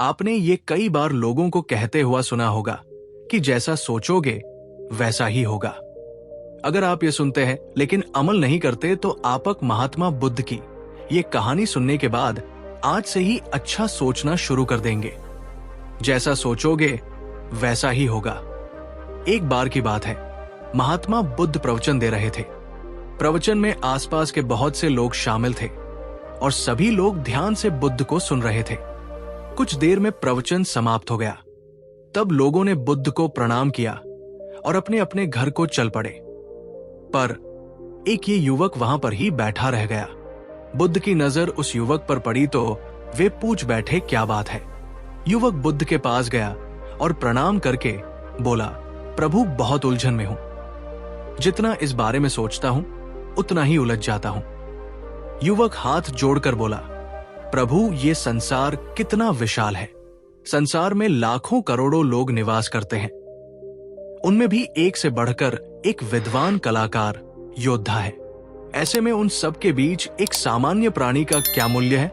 आपने ये कई बार लोगों को कहते हुआ सुना होगा कि जैसा सोचोगे वैसा ही होगा। अगर आप ये सुनते हैं लेकिन अमल नहीं करते तो आपक महात्मा बुद्ध की ये कहानी सुनने के बाद आज से ही अच्छा सोचना शुरू कर देंगे। जैसा सोचोगे वैसा ही होगा। एक बार की बात है, महात्मा बुद्ध प्रवचन दे रहे थे। प्रवचन में आसपास के बहुत से लोग शामिल थे और सभी लोग ध्यान से बुद्ध को सुन रहे थे। कुछ देर में प्रवचन समाप्त हो गया। तब लोगों ने बुद्ध को प्रणाम किया और अपने अपने घर को चल पड़े। पर एक ये युवक वहां पर ही बैठा रह गया। बुद्ध की नजर उस युवक पर पड़ी तो वे पूछ बैठे, क्या बात है? युवक बुद्ध के पास गया और प्रणाम करके बोला, प्रभु, बहुत उलझन में हूं। जितना इस बारे में सोचता हूं उतना ही उलझ जाता हूं। युवक हाथ जोड़कर बोला, प्रभु, ये संसार कितना विशाल है। संसार में लाखों करोड़ों लोग निवास करते हैं। उनमें भी एक से बढ़कर एक विद्वान कलाकार, योद्धा है। ऐसे में उन सब के बीच एक सामान्य प्राणी का क्या मूल्य है?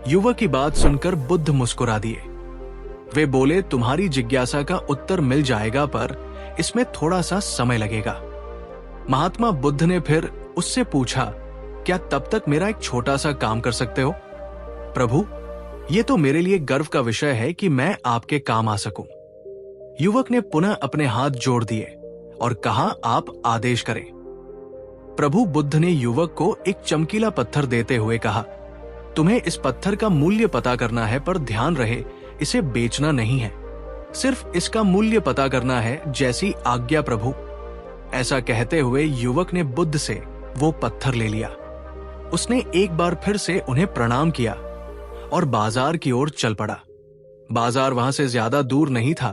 युवक की बात सुनकर बुद्ध मुस्कुरा दिए। वे बोले, तुम्हारी जिज्ञासा का उत्तर मिल जाएगा, पर इसमें थोड़ा सा समय लगेगा। महात्मा बुद्ध ने फिर उससे पूछा, क्या तब तक मेरा एक छोटा सा काम कर सकते हो? प्रभु, ये तो मेरे लिए गर्व का विषय है कि मैं आपके काम आ सकूं। युवक ने पुनः अपने हाथ जोड़ दिए और कहा, आप आदेश करें। प्रभु बुद्ध ने युवक को एक चमकीला पत्थर देते हुए कहा, तुम्हें इस पत्थर का मूल्य पता करना है, पर ध्यान रहे इसे बेचना नहीं है। सिर्फ इसका मूल्य पता करना है, जैसी आज्ञा प्रभु। ऐसा कहते हुए युवक ने बुद्ध से वो पत्थर ले लिया। उसने एक बार फिर से उन्हें प्रणाम किया और बाजार की ओर चल पड़ा। बाजार वहां से ज्यादा दूर नहीं था,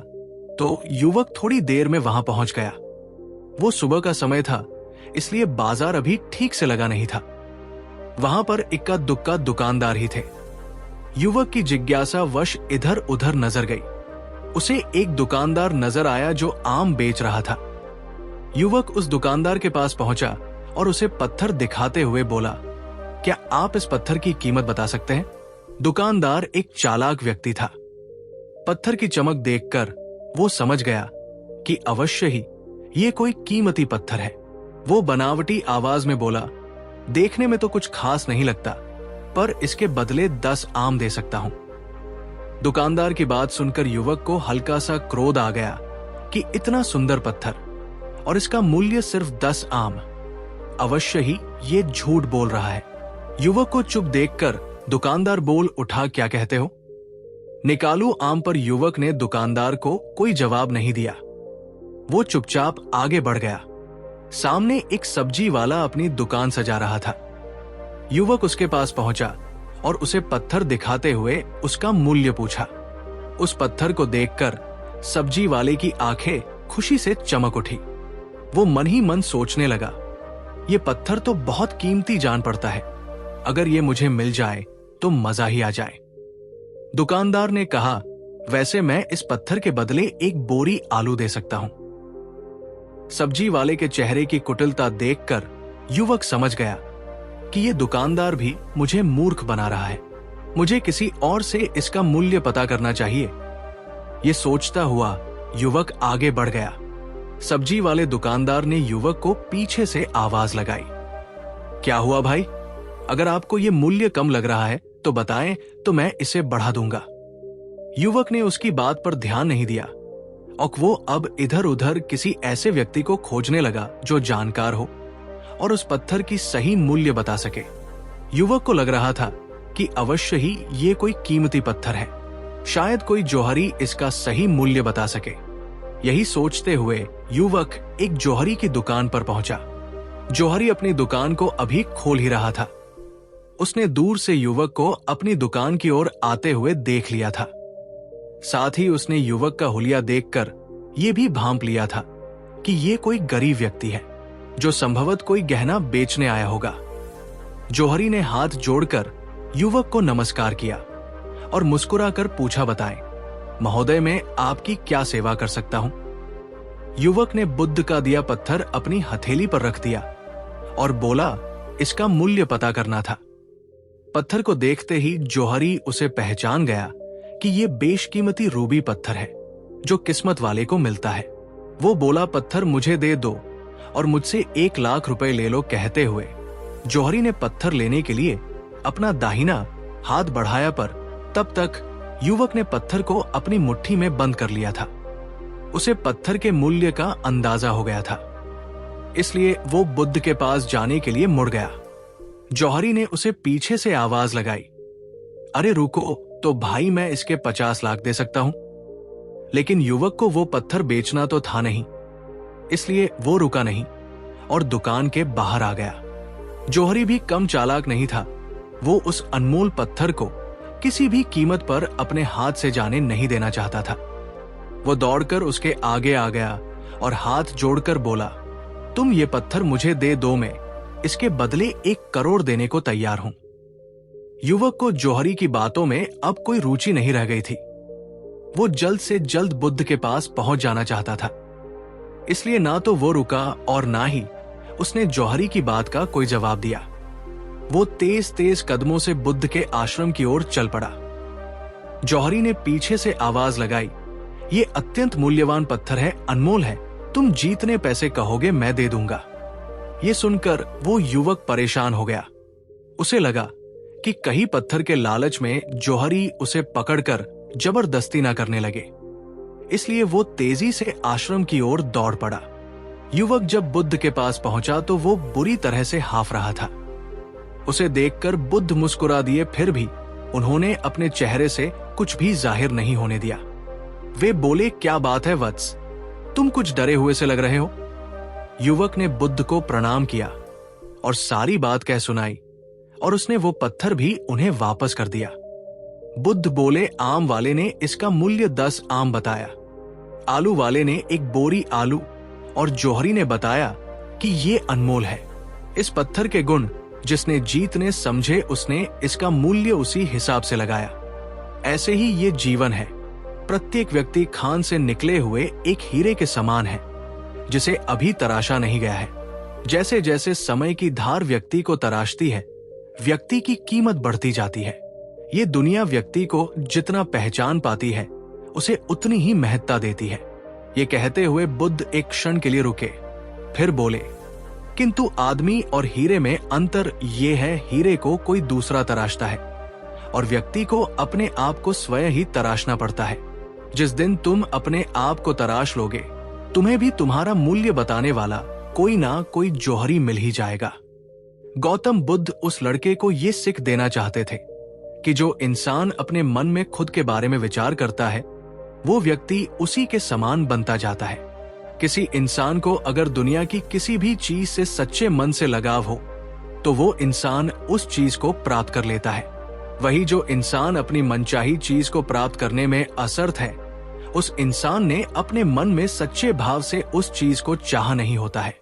तो युवक थोड़ी देर में वहां पहुंच गया। वो सुबह का समय था, इसलिए बाजार अभी ठीक से लगा नहीं था। वहां पर इक्का दुक्का दुकानदार ही थे। युवक की जिज्ञासा वश इधर उधर नजर गई। उसे एक दुकानदार नजर आया जो आम बेच रहा था। युवक उस दुकानदार के पास पहुंचा और उसे पत्थर दिखाते हुए बोला, क्या आप इस पत्थर की कीमत बता सकते हैं? दुकानदार एक चालाक व्यक्ति था। पत्थर की चमक देखकर वो समझ गया कि अवश्य ही ये कोई कीमती पत्थर है। वो बनावटी आवाज में बोला, देखने में तो कुछ खास नहीं लगता, पर इसके बदले 10 आम दे सकता हूं। दुकानदार की बात सुनकर युवक को हल्का सा क्रोध आ गया कि इतना सुंदर पत्थर और इसका मूल्य सिर्फ 10 आम। अवश्य ही ये झूठ बोल रहा है। युवक को चुप देखकर दुकानदार बोल उठा, क्या कहते हो? निकालू आम पर युवक ने दुकानदार को कोई जवाब नहीं दिया। वो चुपचाप आगे बढ़ गया। सामने एक सब्जी वाला अपनी दुकान सजा रहा था। युवक उसके पास पहुंचा और उसे पत्थर दिखाते हुए उसका मूल्य पूछा। उस पत्थर को देखकर सब्जी वाले की आंखें खुशी से चमक उठी। वो मन ही मन सोचने लगा, ये पत्थर तो बहुत कीमती जान पड़ता है। अगर ये मुझे मिल जाए तो मजा ही आ जाए। दुकानदार ने कहा, वैसे मैं इस पत्थर के बदले एक बोरी आलू दे सकता हूं। सब्जी वाले के चेहरे की कुटिलता देखकर युवक समझ गया कि ये दुकानदार भी मुझे मूर्ख बना रहा है। मुझे किसी और से इसका मूल्य पता करना चाहिए। ये सोचता हुआ युवक आगे बढ़ गया। सब्जी वाले दुकानदार ने युवक को पीछे से आवाज लगाई, क्या हुआ भाई? अगर आपको ये मूल्य कम लग रहा है तो बताएं, तो मैं इसे बढ़ा दूंगा। युवक ने उसकी बात पर ध्यान नहीं दिया और वो अब इधर उधर किसी ऐसे व्यक्ति को खोजने लगा जो जानकार हो और उस पत्थर की सही मूल्य बता सके। युवक को लग रहा था कि अवश्य ही ये कोई कीमती पत्थर है। शायद कोई जौहरी इसका सही मूल्य बता सके। यही सोचते हुए युवक एक जौहरी की दुकान पर पहुंचा। जौहरी अपनी दुकान को अभी खोल ही रहा था। उसने दूर से युवक को अपनी दुकान की ओर आते हुए देख लिया था। साथ ही उसने युवक का हुलिया देखकर यह भी भांप लिया था कि यह कोई गरीब व्यक्ति है जो संभवत कोई गहना बेचने आया होगा। जौहरी ने हाथ जोड़कर युवक को नमस्कार किया और मुस्कुराकर पूछा, बताएं महोदय, मैं आपकी क्या सेवा कर सकता हूं? युवक ने बुद्ध का दिया पत्थर अपनी हथेली पर रख दिया और बोला, इसका मूल्य पता करना था। पत्थर को देखते ही जौहरी उसे पहचान गया कि ये बेशकीमती रूबी पत्थर है जो किस्मत वाले को मिलता है। वो बोला, पत्थर मुझे दे दो और मुझसे 1 लाख रुपए ले लो कहते हुए जौहरी ने पत्थर लेने के लिए अपना दाहिना हाथ बढ़ाया, पर तब तक युवक ने पत्थर को अपनी मुट्ठी में बंद कर लिया था। उसे पत्थर के मूल्य का अंदाजा हो गया था, इसलिए वो बुद्ध के पास जाने के लिए मुड़ गया। जौहरी ने उसे पीछे से आवाज लगाई, अरे रुको तो भाई, मैं इसके 50 लाख दे सकता हूं। लेकिन युवक को वो पत्थर बेचना तो था नहीं, इसलिए वो रुका नहीं और दुकान के बाहर आ गया। जौहरी भी कम चालाक नहीं था। वो उस अनमोल पत्थर को किसी भी कीमत पर अपने हाथ से जाने नहीं देना चाहता था। वो दौड़कर उसके आगे आ गया और हाथ जोड़कर बोला, तुम ये पत्थर मुझे दे दो, मैं इसके बदले 1 करोड़ देने को तैयार हूं। युवक को जौहरी की बातों में अब कोई रुचि नहीं रह गई थी। वो जल्द से जल्द बुद्ध के पास पहुंच जाना चाहता था, इसलिए ना तो वो रुका और ना ही उसने जौहरी की बात का कोई जवाब दिया। वो तेज तेज कदमों से बुद्ध के आश्रम की ओर चल पड़ा। जौहरी ने पीछे से आवाज लगाई, ये अत्यंत मूल्यवान पत्थर है, अनमोल है, तुम जितने पैसे कहोगे मैं दे दूंगा। ये सुनकर वो युवक परेशान हो गया। उसे लगा कि कहीं पत्थर के लालच में जौहरी उसे पकड़कर जबरदस्ती ना करने लगे, इसलिए वो तेजी से आश्रम की ओर दौड़ पड़ा। युवक जब बुद्ध के पास पहुंचा तो वो बुरी तरह से हाफ रहा था। उसे देखकर बुद्ध मुस्कुरा दिए, फिर भी उन्होंने अपने चेहरे से कुछ भी जाहिर नहीं होने दिया। वे बोले, क्या बात है वत्स, तुम कुछ डरे हुए से लग रहे हो। युवक ने बुद्ध को प्रणाम किया और सारी बात कह सुनाई और उसने वो पत्थर भी उन्हें वापस कर दिया। बुद्ध बोले, आम वाले ने इसका मूल्य 10 आम बताया, आलू वाले ने 1 बोरी आलू और जौहरी ने बताया कि ये अनमोल है। इस पत्थर के गुण जिसने जीत ने समझे, उसने इसका मूल्य उसी हिसाब से लगाया। ऐसे ही ये जीवन है। प्रत्येक व्यक्ति खान से निकले हुए एक हीरे के समान है जिसे अभी तराशा नहीं गया है। जैसे जैसे समय की धार व्यक्ति को तराशती है, व्यक्ति की कीमत बढ़ती जाती है। ये दुनिया व्यक्ति को जितना पहचान पाती है, उसे उतनी ही महत्ता देती है। ये कहते हुए बुद्ध एक क्षण के लिए रुके, फिर बोले, किंतु आदमी और हीरे में अंतर ये है, हीरे को कोई दूसरा तराशता है और व्यक्ति को अपने आप को स्वयं ही तराशना पड़ता है। जिस दिन तुम अपने आप को तराश लोगे, तुम्हें भी तुम्हारा मूल्य बताने वाला कोई ना कोई जौहरी मिल ही जाएगा। गौतम बुद्ध उस लड़के को ये सीख देना चाहते थे कि जो इंसान अपने मन में खुद के बारे में विचार करता है, वो व्यक्ति उसी के समान बनता जाता है। किसी इंसान को अगर दुनिया की किसी भी चीज से सच्चे मन से लगाव हो, तो वो इंसान उस चीज को प्राप्त कर लेता है। वही जो इंसान अपनी मनचाही चीज को प्राप्त करने में असमर्थ है, उस इंसान ने अपने मन में सच्चे भाव से उस चीज को चाहा नहीं होता है।